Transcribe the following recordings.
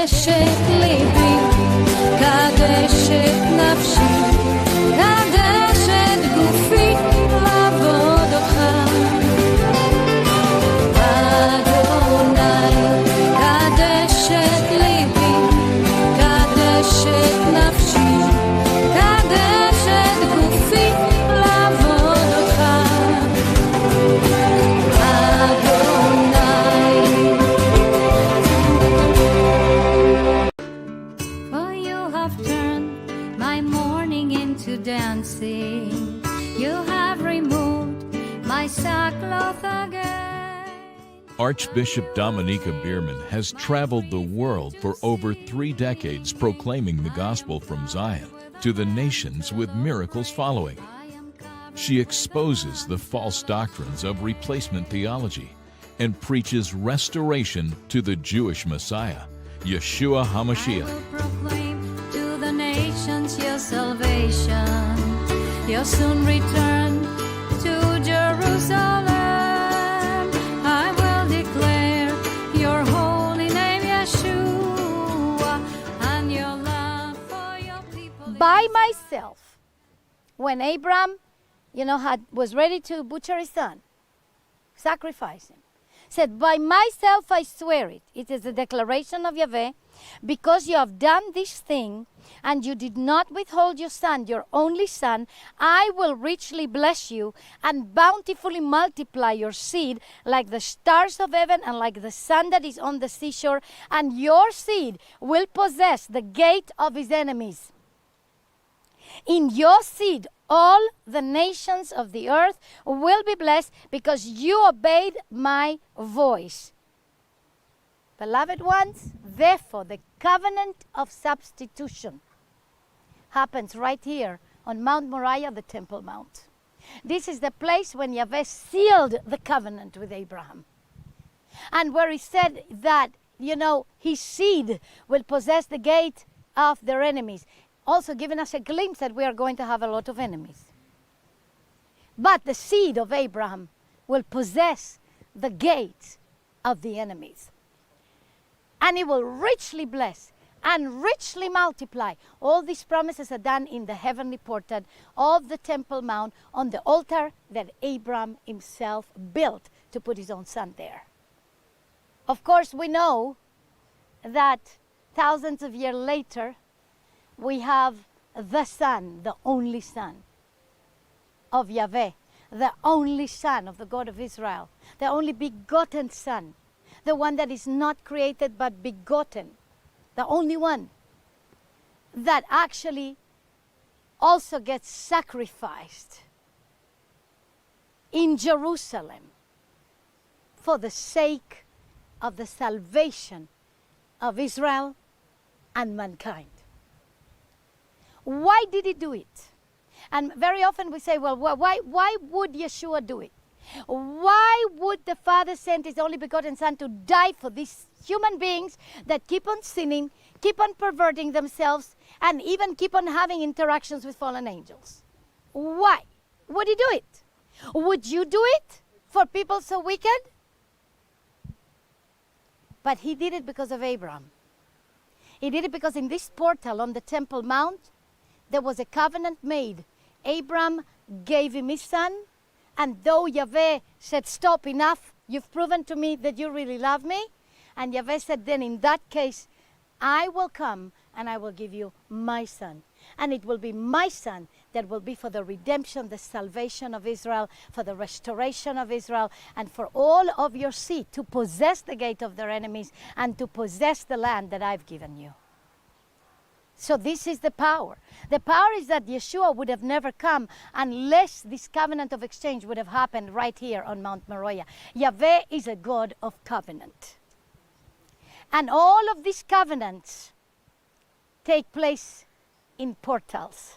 קדש את ליבי, קדש את נפשי, קדש את גופי לעבוד אותך. אדוני, קדש את ליבי, קדש את נפשי, קדש את גופי לעבוד אותך. Dancing, you have removed my sackcloth again. Archbishop Dominiquae Bierman has traveled the world for over 3 decades proclaiming the gospel from Zion to the nations with miracles following. She exposes the false doctrines of replacement theology and preaches restoration to the Jewish Messiah, Yeshua HaMashiach. I will proclaim to the nations your salvation. You'll soon return to Jerusalem. I will declare your holy name, Yeshua, and your love for your people. By myself, when Abraham, was ready to butcher his son, sacrifice him, said, by myself I swear it. It is a declaration of Yahweh, because you have done this thing, and you did not withhold your son, your only son, I will richly bless you and bountifully multiply your seed like the stars of heaven and like the sun that is on the seashore, and your seed will possess the gate of his enemies. In your seed, all the nations of the earth will be blessed because you obeyed my voice. Beloved ones, therefore, the covenant of substitution happens right here on Mount Moriah, the Temple Mount. This is the place when Yahweh sealed the covenant with Abraham. And where he said that, his seed will possess the gate of their enemies. Also giving us a glimpse that we are going to have a lot of enemies. But the seed of Abraham will possess the gate of the enemies. And he will richly bless and richly multiply. All these promises are done in the heavenly portal of the Temple Mount on the altar that Abraham himself built to put his own son there. Of course, we know that thousands of years later, we have the Son, the only Son of Yahweh, the only Son of the God of Israel, the only begotten Son, the one that is not created but begotten, the only one that actually also gets sacrificed in Jerusalem for the sake of the salvation of Israel and mankind. Why did he do it? And very often we say, well, why would Yeshua do it? Why would the Father send his only begotten Son to die for these human beings that keep on sinning, keep on perverting themselves, and even keep on having interactions with fallen angels? Why would he do it? Would you do it for people so wicked? But he did it because of Abraham. He did it because in this portal on the Temple Mount, there was a covenant made. Abraham gave him his son, and though Yahweh said, stop, enough, you've proven to me that you really love me, and Yahweh said, then in that case, I will come and I will give you my son. And it will be my son that will be for the redemption, the salvation of Israel, for the restoration of Israel, and for all of your seed to possess the gate of their enemies and to possess the land that I've given you. So this is the power. The power is that Yeshua would have never come unless this covenant of exchange would have happened right here on Mount Moriah. Yahweh is a God of covenant. And all of these covenants take place in portals,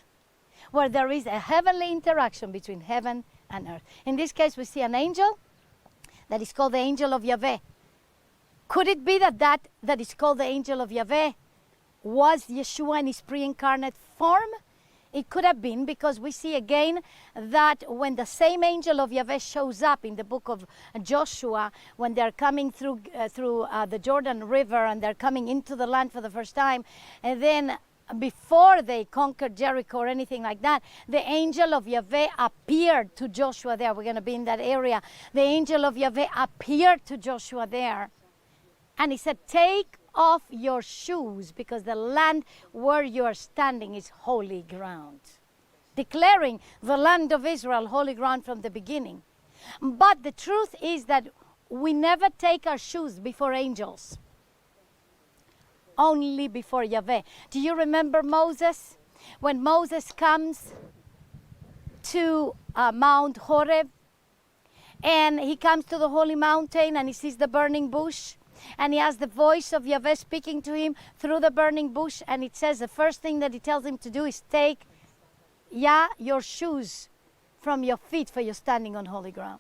where there is a heavenly interaction between heaven and earth. In this case, we see an angel that is called the angel of Yahweh. Could it be that is called the angel of Yahweh was Yeshua in his pre-incarnate form? It could have been because we see again that when the same angel of Yahweh shows up in the book of Joshua, when they're coming through the Jordan River and they're coming into the land for the first time, and then before they conquered Jericho or anything like that, the angel of Yahweh appeared to Joshua there. We're going to be in that area. The angel of Yahweh appeared to Joshua there. And he said, take off your shoes, because the land where you are standing is holy ground. Declaring the land of Israel holy ground from the beginning. But the truth is that we never take our shoes before angels. Only before Yahweh. Do you remember Moses? When Moses comes to Mount Horeb, and he comes to the holy mountain and he sees the burning bush, and he has the voice of Yahweh speaking to him through the burning bush, and it says the first thing that he tells him to do is take your shoes from your feet, for you're standing on holy ground.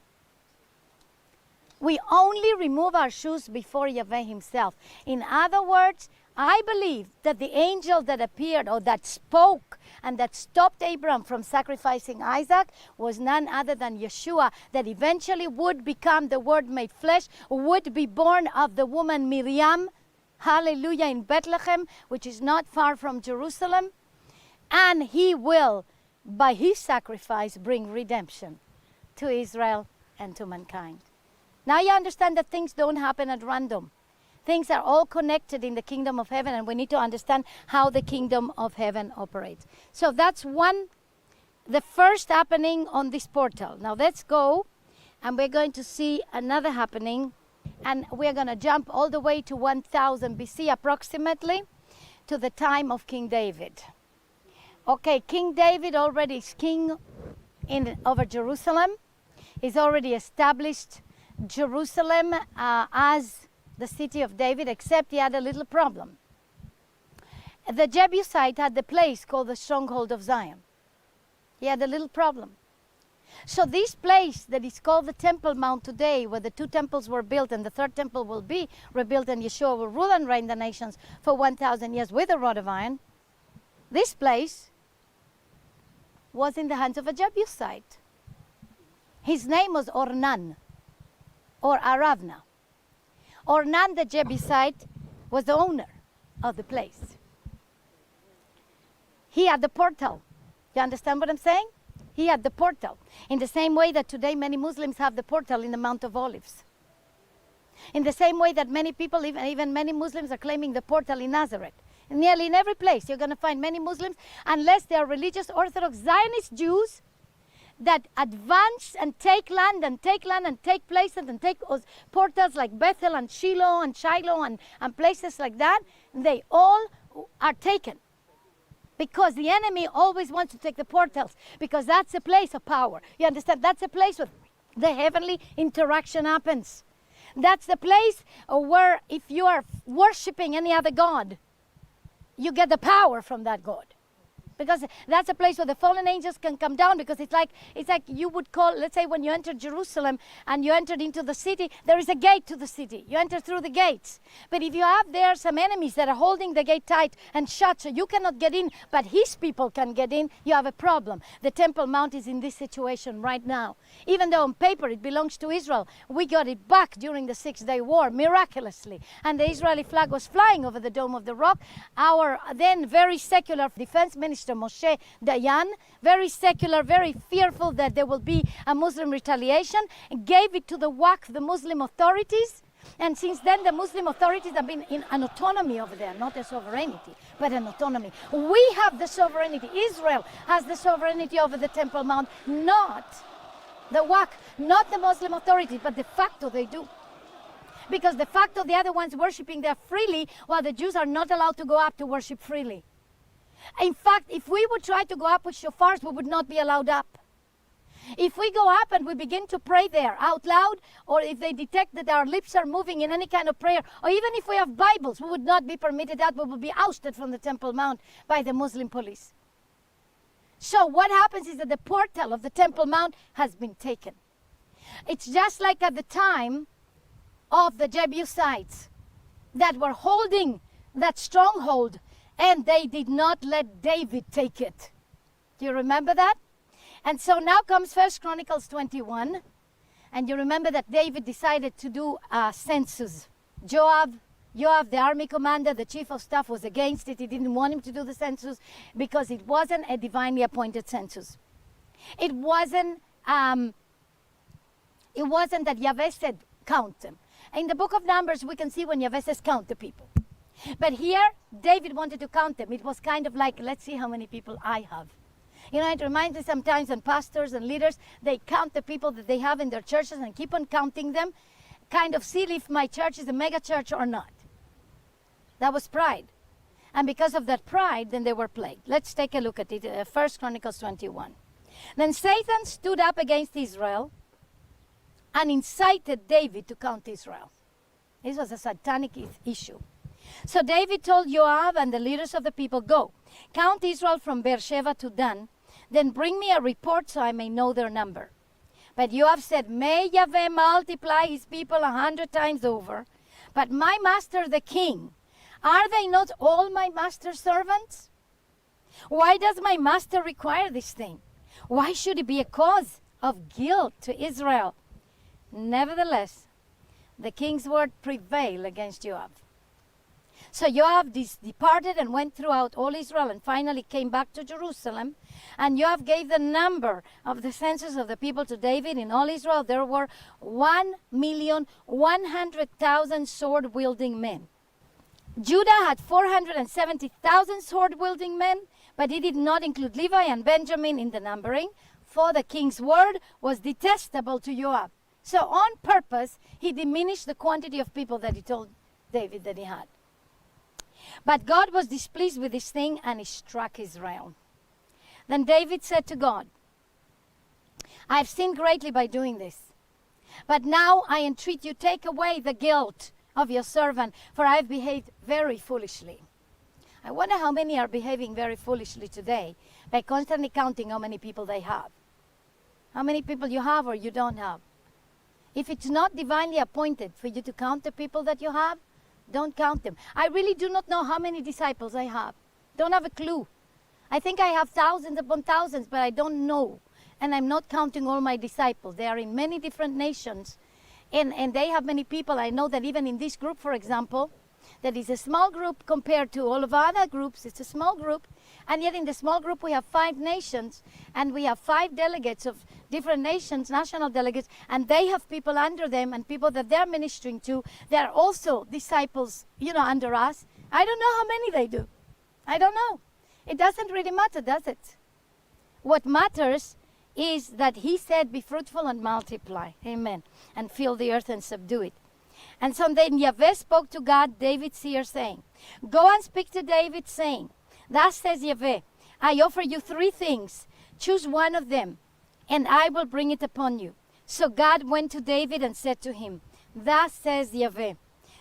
We only remove our shoes before Yahweh himself. In other words, I believe that the angel that appeared or that spoke and that stopped Abraham from sacrificing Isaac was none other than Yeshua, that eventually would become the Word made flesh, would be born of the woman Miriam, hallelujah, in Bethlehem, which is not far from Jerusalem. And he will, by his sacrifice, bring redemption to Israel and to mankind. Now you understand that things don't happen at random. Things are all connected in the kingdom of heaven, and we need to understand how the kingdom of heaven operates. So that's the first happening on this portal. Now let's go, and we're going to see another happening, and we're going to jump all the way to 1000 BC approximately, to the time of King David. Okay, King David already is king over Jerusalem. He's already established Jerusalem as the city of David, except he had a little problem. The Jebusite had the place called the stronghold of Zion. He had a little problem. So this place that is called the Temple Mount today, where the 2 temples were built and the 3rd temple will be rebuilt, and Yeshua will rule and reign the nations for 1,000 years with a rod of iron, this place was in the hands of a Jebusite. His name was Ornan, or Aravna. Ornan the Jebusite was the owner of the place. He had the portal. You understand what I'm saying? He had the portal. In the same way that today many Muslims have the portal in the Mount of Olives. In the same way that many people, even many Muslims, are claiming the portal in Nazareth. Nearly in every place you're going to find many Muslims, unless they are religious Orthodox Zionist Jews that advance and take land and take places and take portals like Bethel and Shiloh and places like that. They all are taken, because the enemy always wants to take the portals, because that's a place of power. You understand? That's a place where the heavenly interaction happens. That's the place where if you are worshiping any other god, you get the power from that god. Because that's a place where the fallen angels can come down, because it's like you would call, let's say when you enter Jerusalem and you entered into the city, there is a gate to the city. You enter through the gates. But if you have there some enemies that are holding the gate tight and shut, so you cannot get in, but his people can get in, you have a problem. The Temple Mount is in this situation right now. Even though on paper it belongs to Israel, we got it back during the 6-day war, miraculously. And the Israeli flag was flying over the Dome of the Rock. Our then very secular defense minister, Moshe Dayan, very secular, very fearful that there will be a Muslim retaliation, gave it to the WAC, the Muslim authorities. And since then, the Muslim authorities have been in an autonomy over there, not a sovereignty, but an autonomy. We have the sovereignty. Israel has the sovereignty over the Temple Mount, not the WAC, not the Muslim authorities, but de facto they do. Because de facto the other ones worshiping there freely, while the Jews are not allowed to go up to worship freely. In fact, if we would try to go up with shofars, we would not be allowed up. If we go up and we begin to pray there out loud, or if they detect that our lips are moving in any kind of prayer, or even if we have Bibles, we would not be permitted out. We would be ousted from the Temple Mount by the Muslim police. So what happens is that the portal of the Temple Mount has been taken. It's just like at the time of the Jebusites that were holding that stronghold, and they did not let David take it. Do you remember that? And so now comes 1 Chronicles 21. And you remember that David decided to do a census. Joab, the army commander, the chief of staff, was against it. He didn't want him to do the census because it wasn't a divinely appointed census. It wasn't that Yahweh said, count them. In the book of Numbers, we can see when Yahweh says, count the people. But here, David wanted to count them. It was kind of like, let's see how many people I have. You know, it reminds me sometimes when pastors and leaders, they count the people that they have in their churches and keep on counting them, kind of see if my church is a mega church or not. That was pride. And because of that pride, then they were plagued. Let's take a look at it, 1 Chronicles 21. Then Satan stood up against Israel and incited David to count Israel. This was a satanic issue. So David told Joab and the leaders of the people, go, count Israel from Beersheba to Dan, then bring me a report so I may know their number. But Joab said, may Yahweh multiply his people 100 times over. But my master the king, are they not all my master's servants? Why does my master require this thing? Why should it be a cause of guilt to Israel? Nevertheless, the king's word prevailed against Joab. So Joab departed and went throughout all Israel and finally came back to Jerusalem. And Joab gave the number of the census of the people to David. In all Israel there were 1,100,000 sword-wielding men. Judah had 470,000 sword-wielding men, but he did not include Levi and Benjamin in the numbering, for the king's word was detestable to Joab. So on purpose, he diminished the quantity of people that he told David that he had. But God was displeased with this thing, and he struck Israel. Then David said to God, I have sinned greatly by doing this. But now I entreat you, take away the guilt of your servant, for I have behaved very foolishly. I wonder how many are behaving very foolishly today by constantly counting how many people they have. How many people you have or you don't have. If it's not divinely appointed for you to count the people that you have, don't count them. I really do not know how many disciples I have. Don't have a clue. I think I have thousands upon thousands, but I don't know. And I'm not counting all my disciples. They are in many different nations. And they have many people. I know that even in this group, for example, that is a small group compared to all of our other groups. It's a small group. And yet in the small group we have 5 nations. And we have 5 delegates of different nations, national delegates. And they have people under them and people that they're ministering to. They're also disciples, under us. I don't know how many they do. I don't know. It doesn't really matter, does it? What matters is that he said, be fruitful and multiply. Amen. And fill the earth and subdue it. And so then Yahweh spoke to God, David's seer, saying, go and speak to David, saying, thus says Yahweh, I offer you 3 things. Choose one of them, and I will bring it upon you. So God went to David and said to him, thus says Yahweh,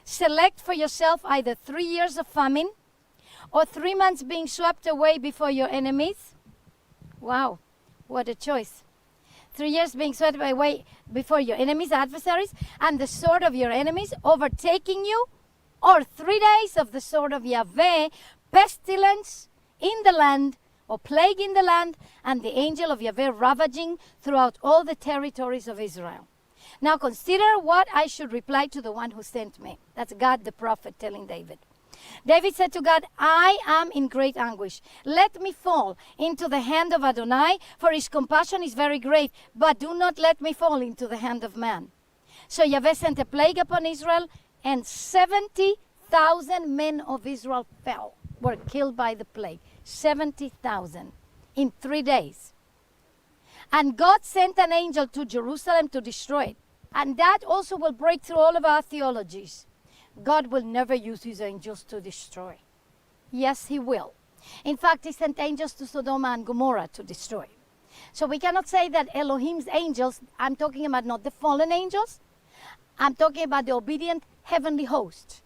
select for yourself either 3 years of famine, or 3 months being swept away before your enemies. Wow, what a choice. 3 years being swept away before your enemies, adversaries, and the sword of your enemies overtaking you, or 3 days of the sword of Yahweh, pestilence in the land, or plague in the land, and the angel of Yahweh ravaging throughout all the territories of Israel. Now consider what I should reply to the one who sent me. That's God the prophet telling David. David said to God, I am in great anguish. Let me fall into the hand of Adonai, for his compassion is very great, but do not let me fall into the hand of man. So Yahweh sent a plague upon Israel, and 70,000 men of Israel were killed by the plague. 70,000 in 3 days. And God sent an angel to Jerusalem to destroy it. And that also will break through all of our theologies. God will never use his angels to destroy. Yes, he will. In fact, he sent angels to Sodom and Gomorrah to destroy. So we cannot say that Elohim's angels, I'm talking about not the fallen angels, I'm talking about the obedient heavenly host.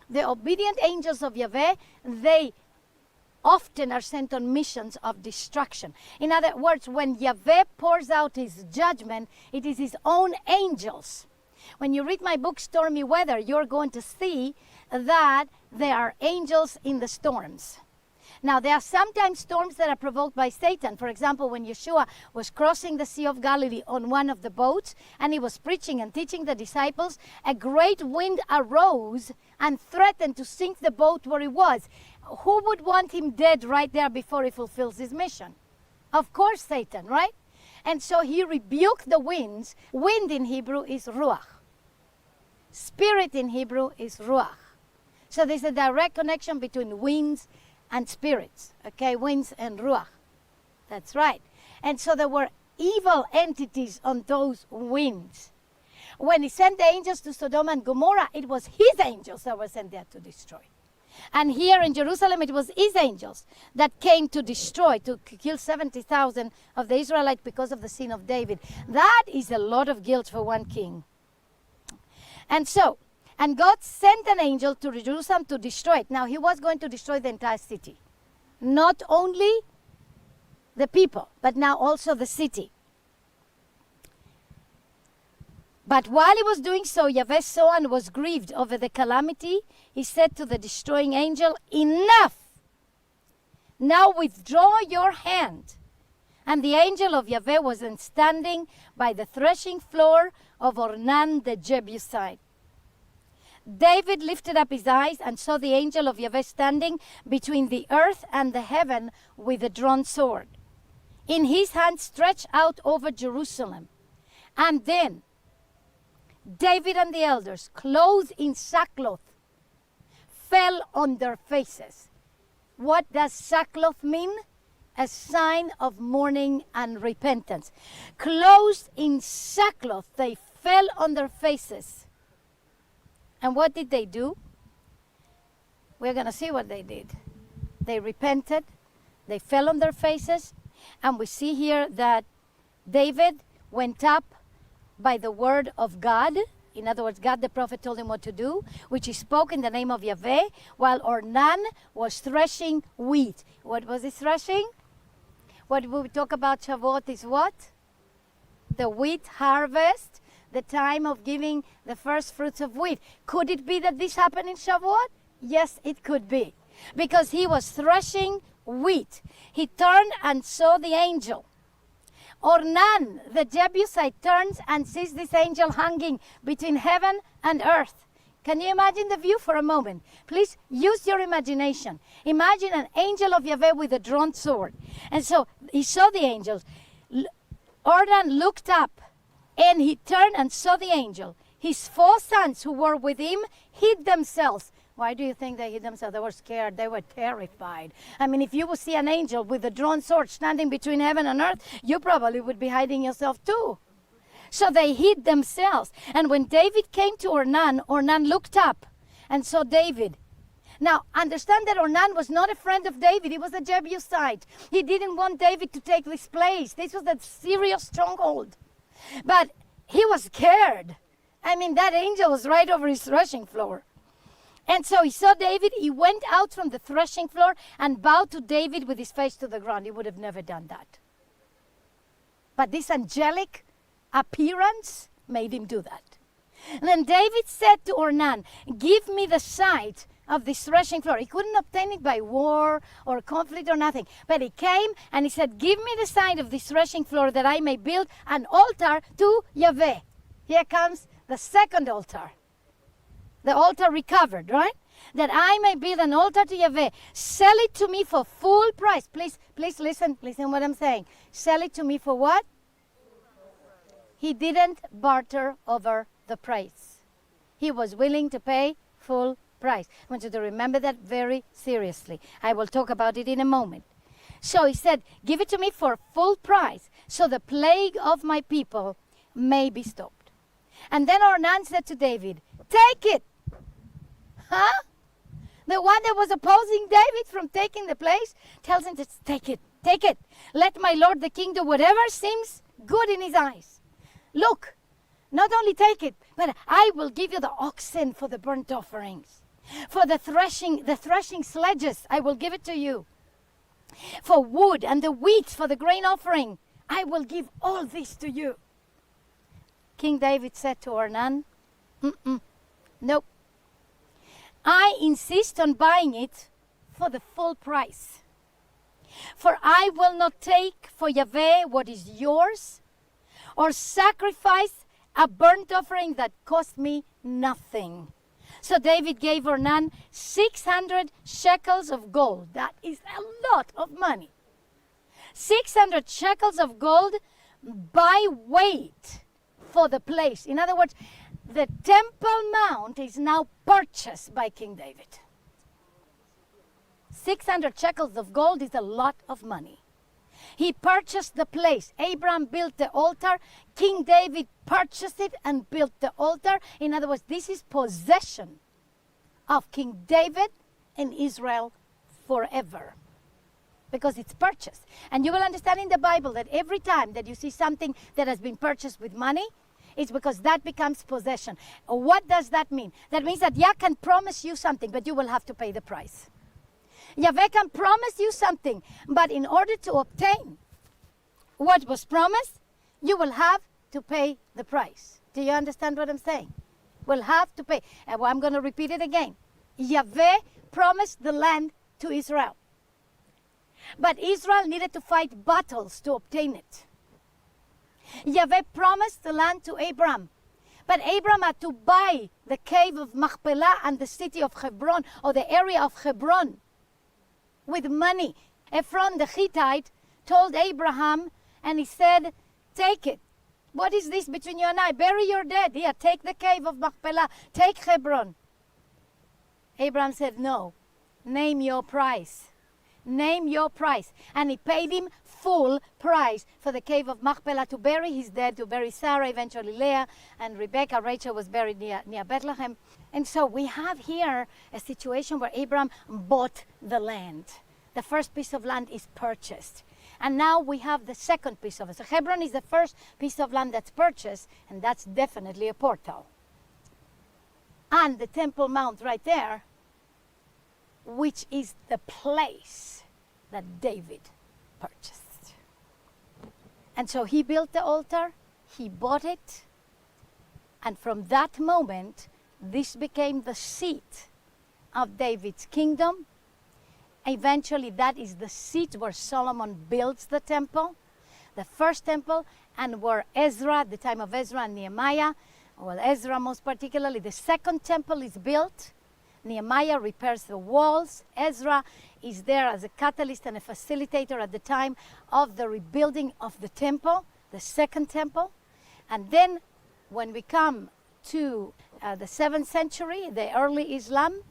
The obedient angels of Yahweh, they often are sent on missions of destruction. In other words, when Yahweh pours out his judgment, it is his own angels. When you read my book, Stormy Weather, you're going to see that there are angels in the storms. Now, there are sometimes storms that are provoked by Satan. For example, when Yeshua was crossing the Sea of Galilee on one of the boats, and he was preaching and teaching the disciples, a great wind arose and threatened to sink the boat where he was. Who would want him dead right there before he fulfills his mission? Of course, Satan, right? And so he rebuked the winds. Wind in Hebrew is ruach. Spirit in Hebrew is ruach. So there's a direct connection between winds and spirits, okay? Winds and ruach. That's right. And so there were evil entities on those winds. When he sent the angels to Sodom and Gomorrah, it was his angels that were sent there to destroy. And here in Jerusalem, it was his angels that came to destroy, to kill 70,000 of the Israelites because of the sin of David. That is a lot of guilt for one king. And so, and God sent an angel to Jerusalem to destroy it. Now, he was going to destroy the entire city. Not only the people, but now also the city. But while he was doing so, Yahweh saw and was grieved over the calamity. He said to the destroying angel, "Enough! Now withdraw your hand." And the angel of Yahweh was then standing by the threshing floor of Ornan the Jebusite. David lifted up his eyes and saw the angel of Yahweh standing between the earth and the heaven with a drawn sword, in his hand stretched out over Jerusalem. And then David and the elders, clothed in sackcloth, fell on their faces. What does sackcloth mean? A sign of mourning and repentance. Clothed in sackcloth, they fell on their faces. And what did they do? We're going to see what they did. They repented. They fell on their faces. And we see here that David went up by the word of God. In other words, God the prophet told him what to do, which he spoke in the name of Yahweh, while Ornan was threshing wheat. What was he threshing? What we talk about Shavuot is what? The wheat harvest, the time of giving the first fruits of wheat. Could it be that this happened in Shavuot? Yes, it could be. Because he was threshing wheat. He turned and saw the angel. Ornan, the Jebusite, turns and sees this angel hanging between heaven and earth. Can you imagine the view for a moment? Please use your imagination. Imagine an angel of Yahweh with a drawn sword. And so he saw the angel. Ornan looked up and he turned and saw the angel. His 4 sons who were with him hid themselves. Why do you think they hid themselves? They were scared. They were terrified. I mean, if you would see an angel with a drawn sword standing between heaven and earth, you probably would be hiding yourself too. So they hid themselves. And when David came to Ornan, Ornan looked up and saw David. Now, understand that Ornan was not a friend of David. He was a Jebusite. He didn't want David to take this place. This was a serious stronghold. But he was scared. I mean, that angel was right over his threshing floor. And so he saw David. He went out from the threshing floor and bowed to David with his face to the ground. He would have never done that. But this angelic appearance made him do that. And then David said to Ornan, "Give me the site of this threshing floor." He couldn't obtain it by war or conflict or nothing. But he came and he said, "Give me the site of this threshing floor that I may build an altar to Yahweh." Here comes the second altar. The altar recovered, right? That I may build an altar to Yahweh. Sell it to me for full price. Please listen what I'm saying. Sell it to me for what? He didn't barter over the price. He was willing to pay full price. I want you to remember that very seriously. I will talk about it in a moment. So he said, "Give it to me for full price, so the plague of my people may be stopped." And then Ornan said to David, "Take it." Huh? The one that was opposing David from taking the place tells him to take it, take it. Let my lord the king do whatever seems good in his eyes. Look, not only take it, but I will give you the oxen for the burnt offerings. For the threshing sledges, I will give it to you. For wood and the wheat for the grain offering, I will give all this to you. King David said to Ornan, "Nope. I insist on buying it for the full price." For I will not take for Yahweh what is yours, or sacrifice a burnt offering that cost me nothing. So David gave Ornan 600 shekels of gold. That is a lot of money. 600 shekels of gold by weight for the place. In other words, the Temple Mount is now purchased by King David. 600 shekels of gold is a lot of money. He purchased the place. Abraham built the altar. King David purchased it and built the altar. In other words, this is possession of King David and Israel forever, because it's purchased. And you will understand in the Bible that every time that you see something that has been purchased with money, it's because that becomes possession. What does that mean? That means that Yah can promise you something, but you will have to pay the price. Yahweh can promise you something, but in order to obtain what was promised, you will have to pay the price. Do you understand what I'm saying? Will have to pay. And I'm going to repeat it again. Yahweh promised the land to Israel, but Israel needed to fight battles to obtain it. Yahweh promised the land to Abraham, but Abraham had to buy the cave of Machpelah and the city of Hebron, or the area of Hebron, with money. Ephron the Hittite told Abraham, and he said, take it. What is this between you and I? Bury your dead. Here, take the cave of Machpelah. Take Hebron. Abraham said, no. Name your price. Name your price. And he paid him full price for the cave of Machpelah to bury his dead, to bury Sarah, eventually Leah, and Rebecca. Rachel was buried near Bethlehem. And so we have here a situation where Abraham bought the land. The first piece of land is purchased. And now we have the second piece of it. So Hebron is the first piece of land that's purchased, and that's definitely a portal. And the Temple Mount right there, which is the place that David purchased. And so he built the altar, he bought it, and from that moment, this became the seat of David's kingdom. Eventually, that is the seat where Solomon builds the temple, the first temple, and where Ezra, at the time of Ezra and Nehemiah, well, Ezra most particularly, the second temple is built. Nehemiah repairs the walls. Ezra is there as a catalyst and a facilitator at the time of the rebuilding of the temple, the second temple. And then when we come to the 7th century, the early Islam,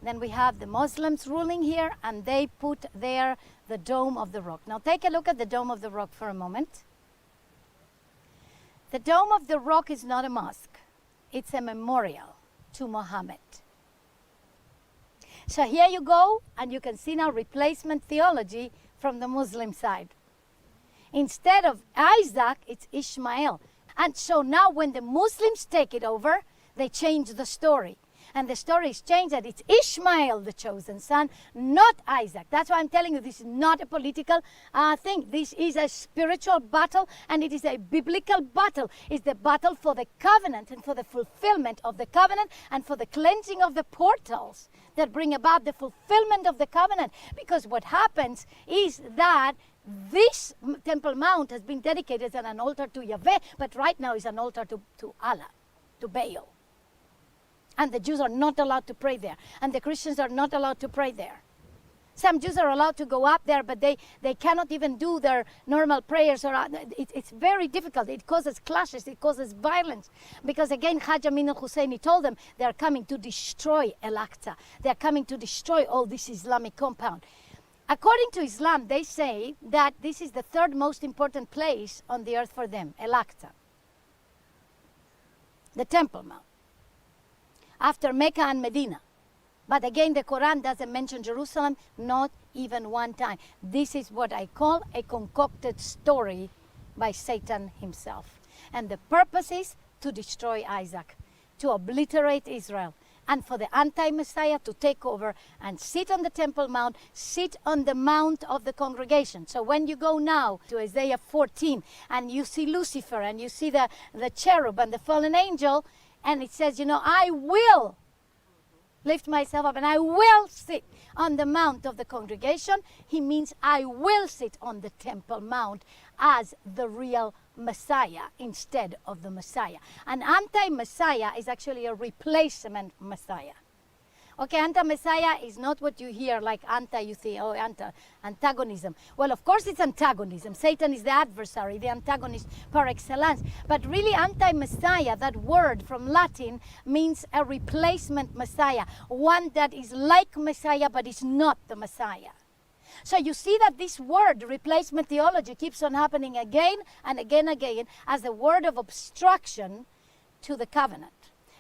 then we have the Muslims ruling here, and they put there the Dome of the Rock. Now take a look at the Dome of the Rock for a moment. The Dome of the Rock is not a mosque. It's a memorial to Muhammad. So here you go, and you can see now replacement theology from the Muslim side. Instead of Isaac, it's Ishmael. And so now when the Muslims take it over, they change the story. And the story is changed that it's Ishmael, the chosen son, not Isaac. That's why I'm telling you this is not a political thing. This is a spiritual battle, and it is a biblical battle. It's the battle for the covenant and for the fulfillment of the covenant and for the cleansing of the portals that bring about the fulfillment of the covenant. Because what happens is that this Temple Mount has been dedicated as an altar to Yahweh, but right now is an altar to Allah, to Baal. And the Jews are not allowed to pray there. And the Christians are not allowed to pray there. Some Jews are allowed to go up there, but they cannot even do their normal prayers. It's very difficult. It causes clashes. It causes violence. Because again, Hajj Amin al-Husseini told them they are coming to destroy Al-Aqsa. They are coming to destroy all this Islamic compound. According to Islam, they say that this is the third most important place on the earth for them, Al-Aqsa, the Temple Mount, after Mecca and Medina. But again, the Quran doesn't mention Jerusalem, not even one time. This is what I call a concocted story by Satan himself. And the purpose is to destroy Isaac, to obliterate Israel, and for the anti-Messiah to take over and sit on the Temple Mount, sit on the Mount of the congregation. So when you go now to Isaiah 14, and you see Lucifer, and you see the cherub and the fallen angel, and it says, I will lift myself up, and I will sit on the mount of the congregation. He means I will sit on the temple mount as the real Messiah instead of the Messiah. An anti-Messiah is actually a replacement Messiah. Okay, anti-Messiah is not what you hear like you think, oh, antagonism. Well, of course it's antagonism. Satan is the adversary, the antagonist par excellence. But really anti-Messiah, that word from Latin, means a replacement Messiah. One that is like Messiah but is not the Messiah. So you see that this word, replacement theology, keeps on happening again and again and again as a word of obstruction to the covenant.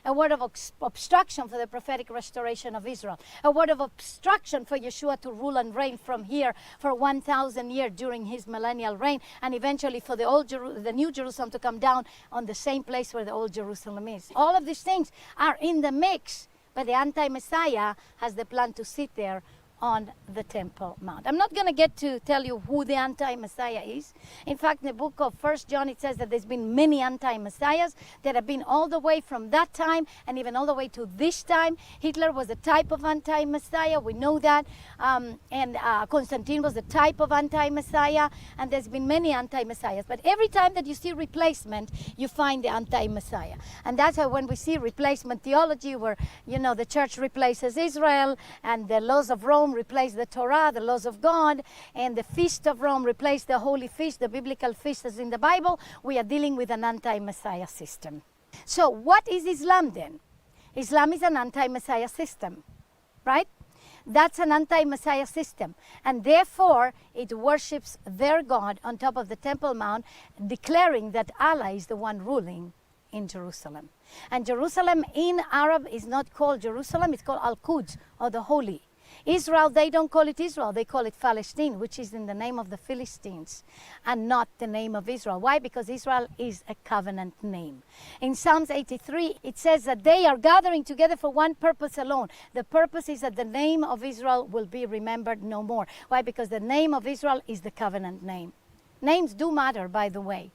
A word of obstruction for the prophetic restoration of Israel. A word of obstruction for Yeshua to rule and reign from here for 1,000 years during his millennial reign, and eventually for the New Jerusalem to come down on the same place where the old Jerusalem is. All of these things are in the mix, but the anti-Messiah has the plan to sit there on the Temple Mount. I'm not going to get to tell you who the anti-Messiah is. In fact, in the book of 1 John, it says that there's been many anti-Messiahs that have been all the way from that time and even all the way to this time. Hitler was a type of anti-Messiah, we know that. And Constantine was a type of anti-Messiah. And there's been many anti-Messiahs. But every time that you see replacement, you find the anti-Messiah. And that's why when we see replacement theology, where, you know, the church replaces Israel and the laws of Rome replace the Torah, the laws of God, and the feast of Rome replace the holy feast, the biblical feast as in the Bible, we are dealing with an anti-Messiah system. So what is Islam then? Islam is an anti-Messiah system, right? That's an anti-Messiah system. And therefore, it worships their God on top of the Temple Mount, declaring that Allah is the one ruling in Jerusalem. And Jerusalem in Arab is not called Jerusalem, it's called Al-Quds, or the Holy. Israel, they don't call it Israel, they call it Palestine, which is in the name of the Philistines and not the name of Israel. Why? Because Israel is a covenant name. In Psalms 83, it says that they are gathering together for one purpose alone. The purpose is that the name of Israel will be remembered no more. Why? Because the name of Israel is the covenant name. Names do matter, by the way.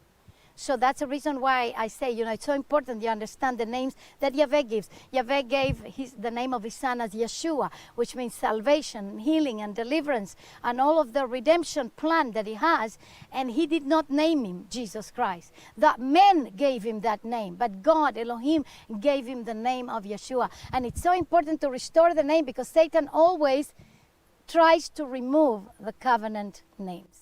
So that's the reason why I say, you know, it's so important you understand the names that Yahweh gives. Yahweh gave the name of his son as Yeshua, which means salvation, healing, and deliverance, and all of the redemption plan that he has. And he did not name him Jesus Christ. The men gave him that name, but God, Elohim, gave him the name of Yeshua. And it's so important to restore the name because Satan always tries to remove the covenant names.